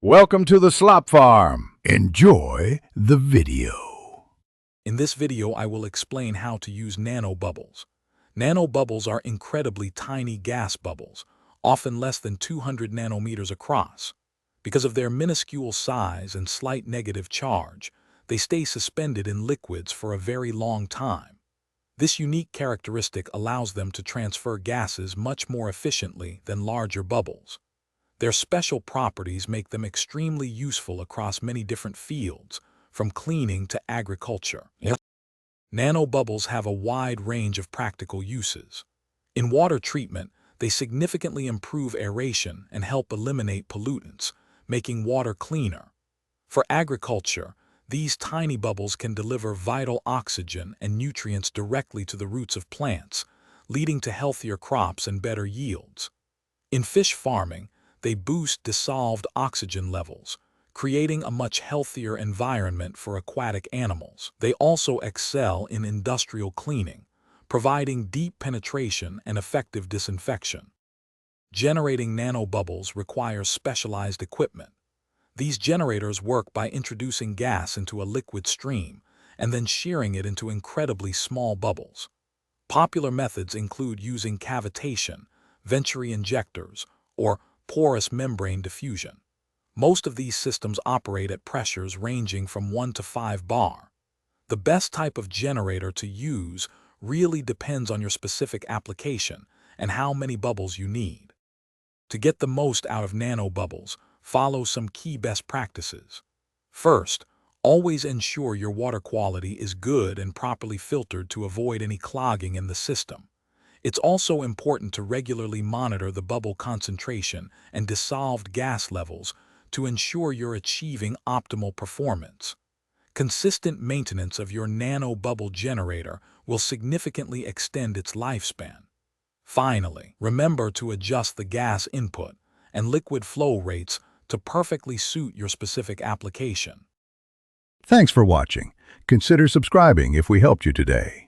Welcome to the Slop Farm. Enjoy the video. In this video, I will explain how to use nanobubbles. Nanobubbles are incredibly tiny gas bubbles, often less than 200 nanometers across. Because of their minuscule size and slight negative charge, they stay suspended in liquids for a very long time. This unique characteristic allows them to transfer gases much more efficiently than larger bubbles. Their special properties make them extremely useful across many different fields, from cleaning to agriculture. Nanobubbles have a wide range of practical uses. In water treatment, they significantly improve aeration and help eliminate pollutants, making water cleaner. For agriculture, these tiny bubbles can deliver vital oxygen and nutrients directly to the roots of plants, leading to healthier crops and better yields. In fish farming, they boost dissolved oxygen levels, creating a much healthier environment for aquatic animals. They also excel in industrial cleaning, providing deep penetration and effective disinfection. Generating nanobubbles requires specialized equipment. These generators work by introducing gas into a liquid stream and then shearing it into incredibly small bubbles. Popular methods include using cavitation, venturi injectors, or porous membrane diffusion. Most of these systems operate at pressures ranging from 1 to 5 bar. The best type of generator to use really depends on your specific application and how many bubbles you need. To get the most out of nanobubbles, follow some key best practices. First, always ensure your water quality is good and properly filtered to avoid any clogging in the system. It's also important to regularly monitor the bubble concentration and dissolved gas levels to ensure you're achieving optimal performance. Consistent maintenance of your nanobubble generator will significantly extend its lifespan. Finally, remember to adjust the gas input and liquid flow rates to perfectly suit your specific application. Thanks for watching. Consider subscribing if we helped you today.